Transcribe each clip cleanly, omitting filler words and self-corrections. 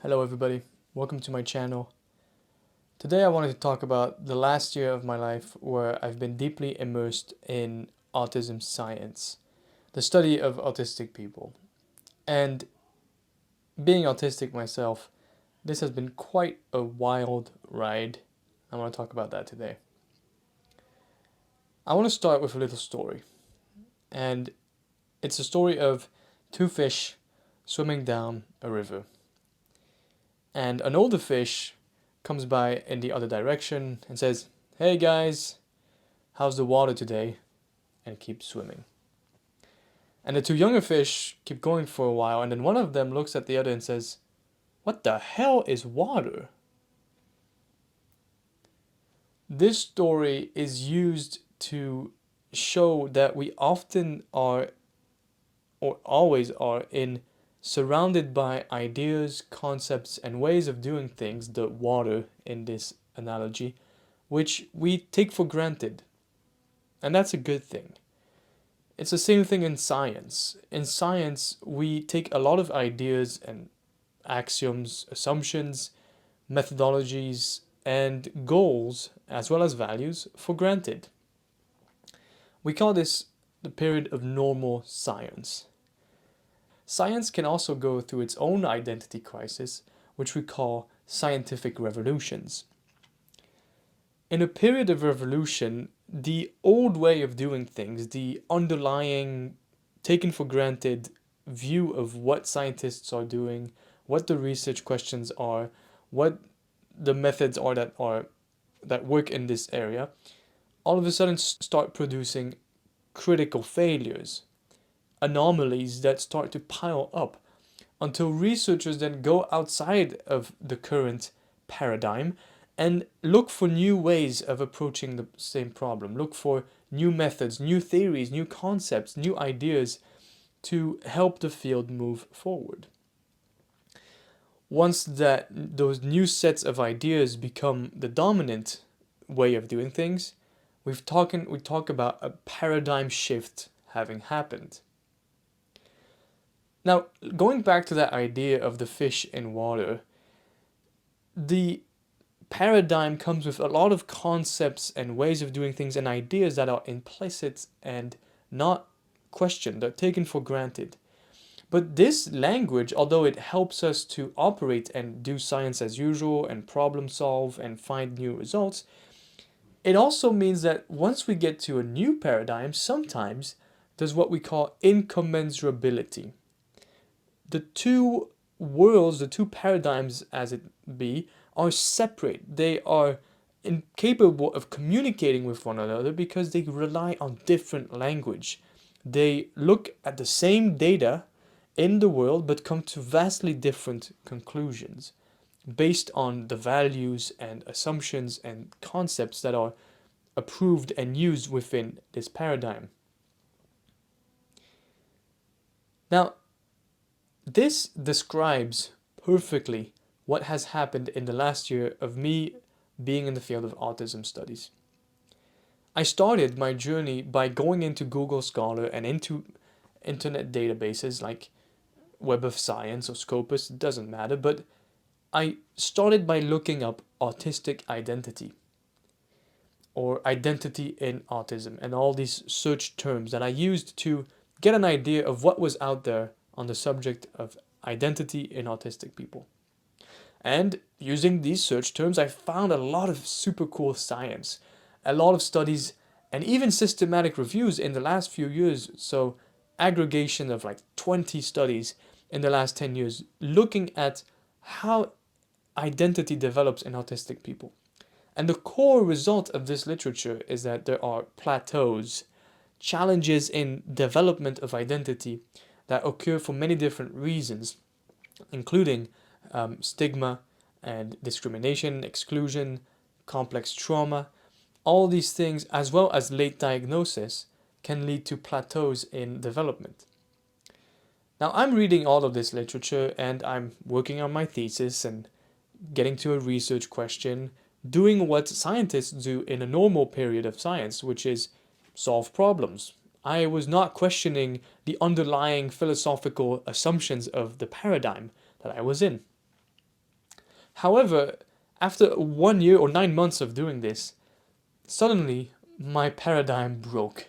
Hello everybody, welcome to my channel. Today I wanted to talk about the last year of my life where I've been deeply immersed in autism science, the study of autistic people. And being autistic myself, this has been quite a wild ride. I want to talk about that today. I want to start with a little story, and it's a story of two fish swimming down a river. And an older fish comes by in the other direction and says, "Hey guys, how's the water today?" and keeps swimming. And the two younger fish keep going for a while, and then one of them looks at the other and says, "What the hell is water?" This story is used to show that we often are, or always are, surrounded by ideas, concepts, and ways of doing things, the water in this analogy, which we take for granted. And that's a good thing. It's the same thing in science. In science, we take a lot of ideas and axioms, assumptions, methodologies, and goals, as well as values, for granted. We call this the period of normal science. Science can also go through its own identity crisis, which we call scientific revolutions. In a period of revolution, the old way of doing things, the underlying, taken for granted view of what scientists are doing, what the research questions are, what the methods are that work in this area, all of a sudden start producing critical failures, anomalies that start to pile up until researchers then go outside of the current paradigm and look for new ways of approaching the same problem, look for new methods, new theories, new concepts, new ideas to help the field move forward. Once those new sets of ideas become the dominant way of doing things, we talk about a paradigm shift having happened. Now, going back to that idea of the fish in water, the paradigm comes with a lot of concepts and ways of doing things and ideas that are implicit and not questioned, they're taken for granted. But this language, although it helps us to operate and do science as usual and problem solve and find new results, it also means that once we get to a new paradigm, sometimes there's what we call incommensurability. The two worlds, the two paradigms as it be, are separate. They are incapable of communicating with one another because they rely on different language. They look at the same data in the world but come to vastly different conclusions based on the values and assumptions and concepts that are approved and used within this paradigm. Now, this describes perfectly what has happened in the last year of me being in the field of autism studies. I started my journey by going into Google Scholar and into internet databases like Web of Science or Scopus, it doesn't matter, but I started by looking up autistic identity or identity in autism and all these search terms that I used to get an idea of what was out there on the subject of identity in autistic people. And using these search terms, I found a lot of super cool science, a lot of studies, and even systematic reviews in the last few years. So, aggregation of like 20 studies in the last 10 years looking at how identity develops in autistic people. And the core result of this literature is that there are plateaus, challenges in development of identity that occur for many different reasons, including stigma and discrimination, exclusion, complex trauma. All these things, as well as late diagnosis, can lead to plateaus in development. Now, I'm reading all of this literature and I'm working on my thesis and getting to a research question, doing what scientists do in a normal period of science, which is solve problems. I was not questioning the underlying philosophical assumptions of the paradigm that I was in. However, after 1 year or 9 months of doing this, suddenly my paradigm broke.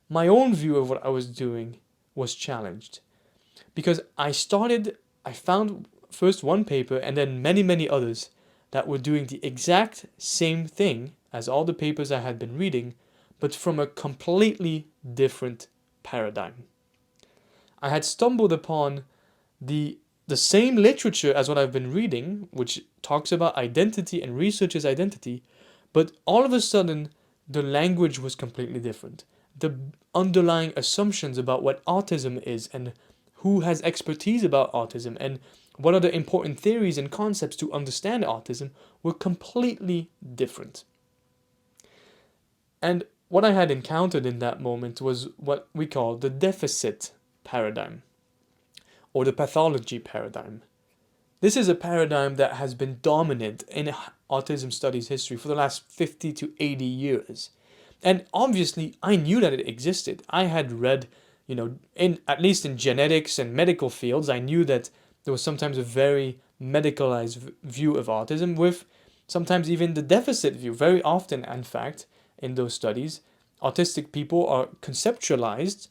My own view of what I was doing was challenged because I found first one paper and then many, many others that were doing the exact same thing as all the papers I had been reading, but from a completely different paradigm. I had stumbled upon the the same literature as what I've been reading, which talks about identity and researches identity, but all of a sudden the language was completely different. The underlying assumptions about what autism is and who has expertise about autism and what are the important theories and concepts to understand autism were completely different. And what I had encountered in that moment was what we call the deficit paradigm or the pathology paradigm. This is a paradigm that has been dominant in autism studies history for the last 50 to 80 years. And obviously, I knew that it existed. I had read, in at least in genetics and medical fields, I knew that there was sometimes a very medicalized view of autism with sometimes even the deficit view. Very often, in fact, in those studies, autistic people are conceptualized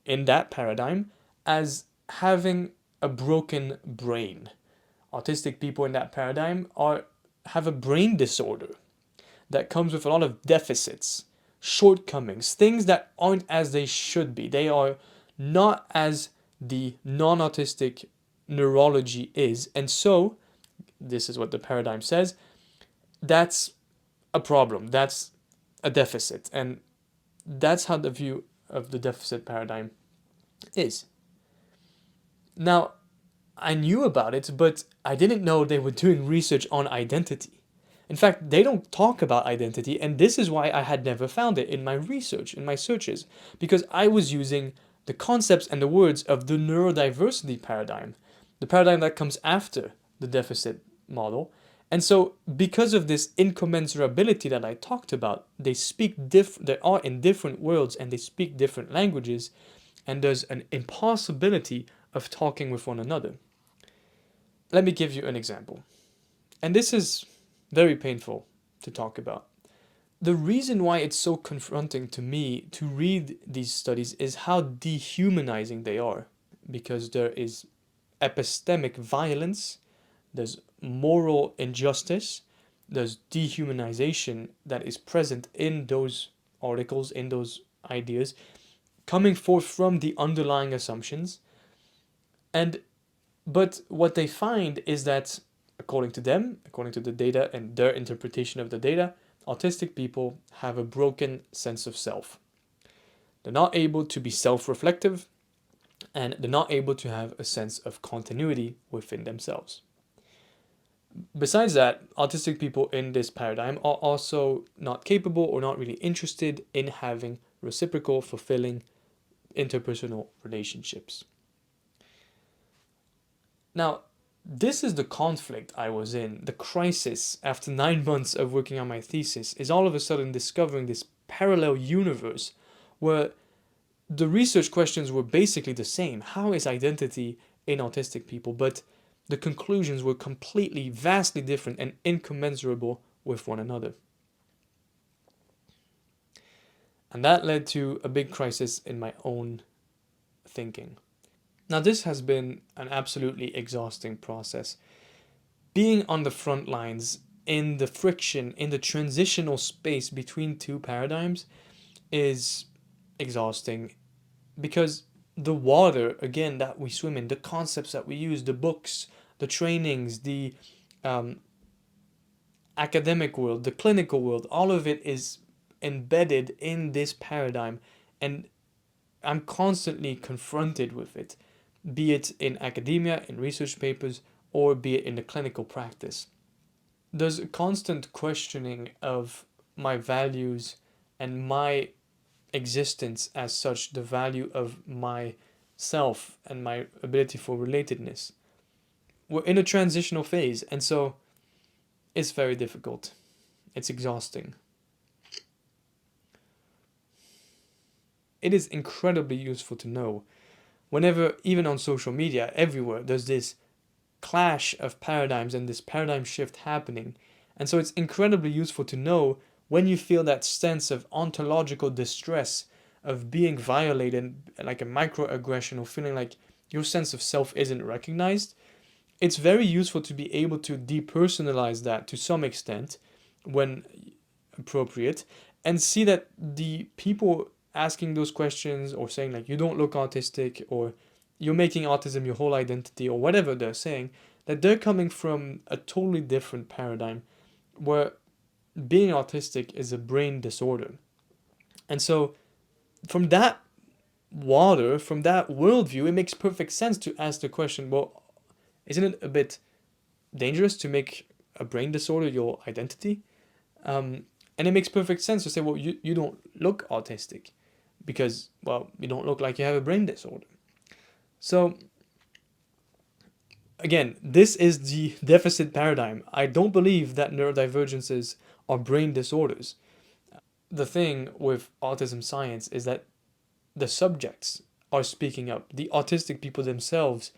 in that paradigm as having a broken brain. Autistic people in that paradigm have a brain disorder that comes with a lot of deficits, shortcomings, things that aren't as they should be. They are not as the non-autistic neurology is. And so, this is what the paradigm says, that's a problem. That's a deficit. And that's how the view of the deficit paradigm is. Now, I knew about it, but I didn't know they were doing research on identity. In fact, they don't talk about identity, and this is why I had never found it in my research, in my searches, because I was using the concepts and the words of the neurodiversity paradigm, the paradigm that comes after the deficit model. And so, because of this incommensurability that I talked about, they are in different worlds and they speak different languages, and there's an impossibility of talking with one another. Let me give you an example. And this is very painful to talk about. The reason why it's so confronting to me to read these studies is how dehumanizing they are. Because there is epistemic violence, there's moral injustice, there's dehumanization that is present in those articles, in those ideas, coming forth from the underlying assumptions. But what they find is that, according to them, according to the data and their interpretation of the data, autistic people have a broken sense of self. They're not able to be self-reflective, and they're not able to have a sense of continuity within themselves. Besides that, autistic people in this paradigm are also not capable or not really interested in having reciprocal, fulfilling interpersonal relationships. Now, this is the conflict I was in. The crisis after 9 months of working on my thesis is all of a sudden discovering this parallel universe where the research questions were basically the same. How is identity in autistic people? But the conclusions were completely, vastly different and incommensurable with one another. And that led to a big crisis in my own thinking. Now, this has been an absolutely exhausting process. Being on the front lines, in the friction, in the transitional space between two paradigms is exhausting because the water, again, that we swim in, the concepts that we use, the books, the trainings, the academic world, the clinical world, all of it is embedded in this paradigm, and I'm constantly confronted with it, be it in academia, in research papers, or be it in the clinical practice. There's a constant questioning of my values and my existence as such, the value of myself and my ability for relatedness. We're in a transitional phase, and so it's very difficult. It's exhausting. It is incredibly useful to know whenever, even on social media, everywhere, there's this clash of paradigms and this paradigm shift happening. And so it's incredibly useful to know when you feel that sense of ontological distress, of being violated, like a microaggression, or feeling like your sense of self isn't recognized. It's very useful to be able to depersonalize that to some extent when appropriate, and see that the people asking those questions or saying like you don't look autistic, or you're making autism your whole identity, or whatever they're saying, that they're coming from a totally different paradigm where being autistic is a brain disorder. And so from that from that worldview, it makes perfect sense to ask the question, well, isn't it a bit dangerous to make a brain disorder your identity? And it makes perfect sense to say, well, you don't look autistic because, well, you don't look like you have a brain disorder. So, again, this is the deficit paradigm. I don't believe that neurodivergences are brain disorders. The thing with autism science is that the subjects are speaking up. The autistic people themselves,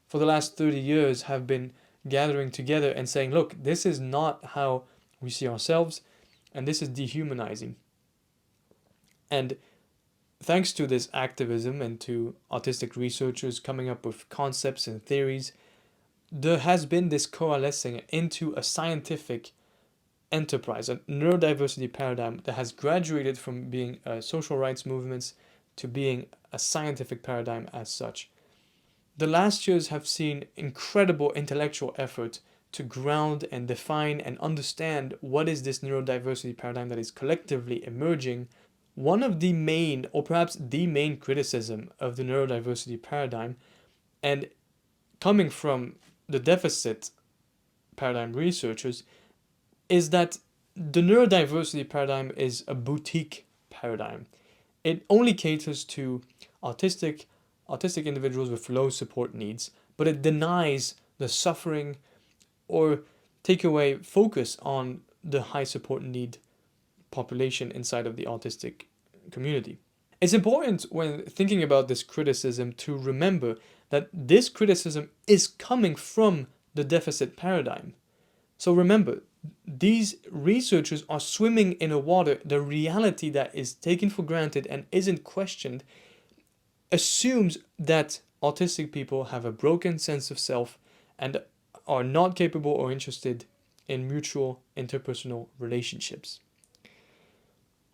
for the last 30 years, have been gathering together and saying, look, this is not how we see ourselves, and this is dehumanizing. And thanks to this activism and to autistic researchers coming up with concepts and theories, there has been this coalescing into a scientific enterprise, a neurodiversity paradigm that has graduated from being a social rights movement to being a scientific paradigm as such. The last years have seen incredible intellectual effort to ground and define and understand what is this neurodiversity paradigm that is collectively emerging. One of the main, or perhaps the main criticism of the neurodiversity paradigm, and coming from the deficit paradigm researchers, is that the neurodiversity paradigm is a boutique paradigm. It only caters to autistic individuals with low support needs, but it denies the suffering or take away focus on the high support need population inside of the autistic community. It's important when thinking about this criticism to remember that this criticism is coming from the deficit paradigm. So remember, these researchers are swimming in a water. The reality that is taken for granted and isn't questioned assumes that autistic people have a broken sense of self and are not capable or interested in mutual interpersonal relationships.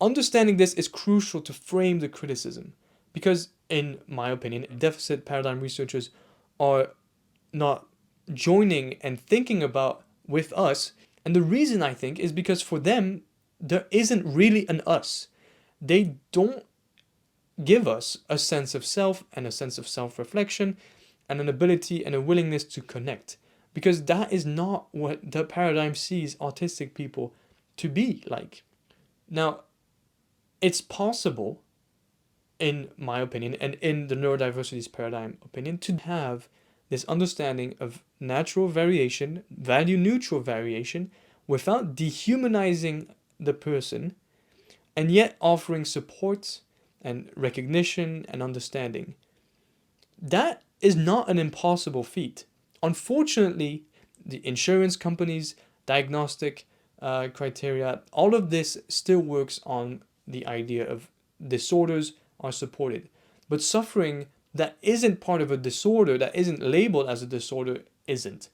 Understanding this is crucial to frame the criticism because, in my opinion, deficit paradigm researchers are not joining and thinking about with us. And the reason I think is because for them, there isn't really an us. They don't give us a sense of self and a sense of self-reflection and an ability and a willingness to connect, because that is not what the paradigm sees autistic people to be like. Now, it's possible, in my opinion, and in the neurodiversity paradigm opinion, to have this understanding of natural variation, value neutral variation, without dehumanizing the person, and yet offering support and recognition and understanding. That is not an impossible feat. Unfortunately, the insurance companies, diagnostic criteria, all of this still works on the idea of disorders are supported. But suffering that isn't part of a disorder, that isn't labeled as a disorder, isn't.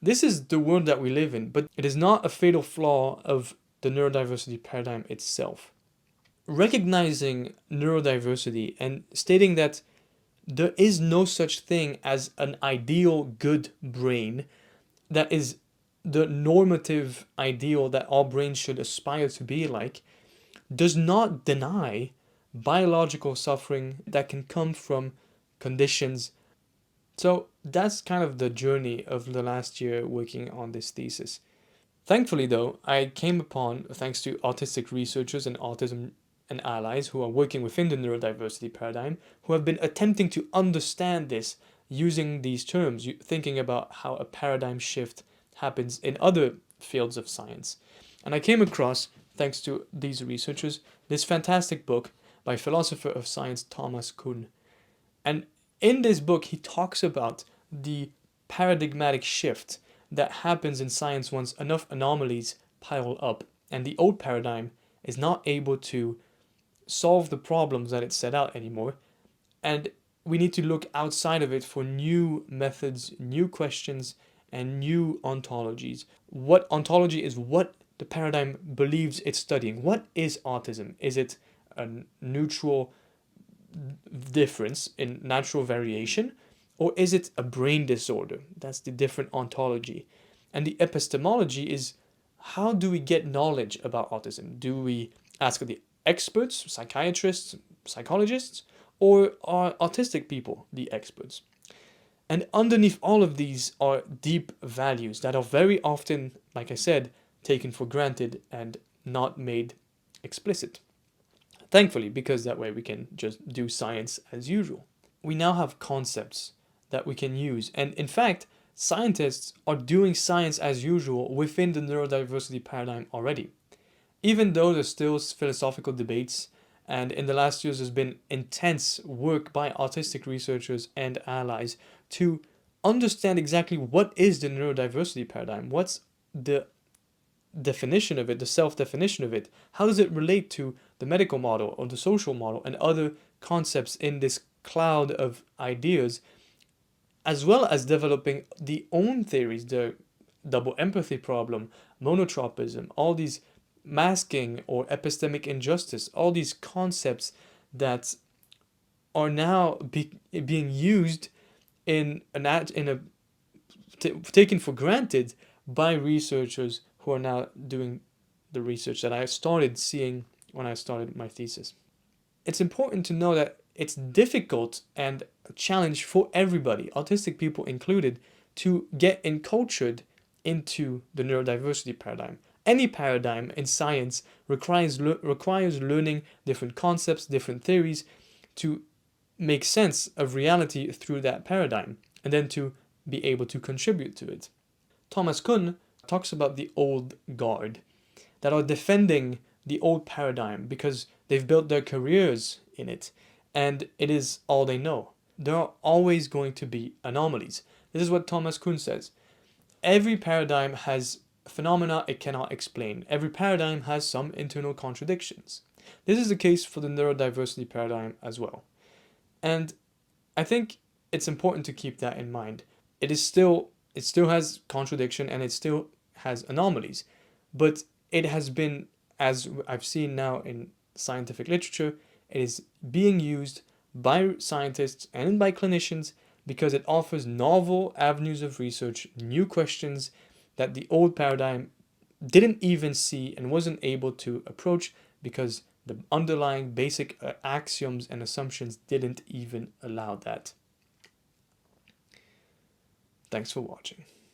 This is the world that we live in, but it is not a fatal flaw of the neurodiversity paradigm itself. Recognizing neurodiversity and stating that there is no such thing as an ideal good brain that is the normative ideal that all brains should aspire to be like, does not deny biological suffering that can come from conditions. So that's kind of the journey of the last year working on this thesis. Thankfully, though, I came upon, thanks to autistic researchers and autism and allies who are working within the neurodiversity paradigm, who have been attempting to understand this using these terms, thinking about how a paradigm shift happens in other fields of science. And I came across, thanks to these researchers, this fantastic book by philosopher of science Thomas Kuhn. And in this book, he talks about the paradigmatic shift that happens in science once enough anomalies pile up and the old paradigm is not able to solve the problems that it set out anymore, and we need to look outside of it for new methods, new questions, and new ontologies. What ontology is what the paradigm believes it's studying. What is autism? Is it a neutral difference in natural variation, or is it a brain disorder? That's the different ontology. And the epistemology is, how do we get knowledge about autism? Do we ask the experts, psychiatrists, psychologists, or are autistic people the experts? And underneath all of these are deep values that are very often, like I said, taken for granted and not made explicit. Thankfully, because that way we can just do science as usual. We now have concepts that we can use, and in fact, scientists are doing science as usual within the neurodiversity paradigm already. Even though there's still philosophical debates, and in the last years there's been intense work by autistic researchers and allies to understand exactly what is the neurodiversity paradigm, what's the definition of it, the self-definition of it, how does it relate to the medical model or the social model and other concepts in this cloud of ideas, as well as developing the own theories, the double empathy problem, monotropism, all these masking or epistemic injustice, all these concepts that are now being used in taken for granted by researchers who are now doing the research that I started seeing when I started my thesis. It's important to know that it's difficult and a challenge for everybody, autistic people included, to get encultured into the neurodiversity paradigm. Any paradigm in science requires learning different concepts, different theories to make sense of reality through that paradigm, and then to be able to contribute to it. Thomas Kuhn talks about the old guard that are defending the old paradigm because they've built their careers in it, and it is all they know. There are always going to be anomalies. This is what Thomas Kuhn says. Every paradigm has phenomena it cannot explain. Every paradigm has some internal contradictions. This is the case for the neurodiversity paradigm as well. And I think it's important to keep that in mind. It still has contradiction and it still has anomalies, but it has been, as I've seen now in scientific literature, it is being used by scientists and by clinicians because it offers novel avenues of research, new questions that the old paradigm didn't even see and wasn't able to approach because the underlying basic axioms and assumptions didn't even allow that. Thanks for watching.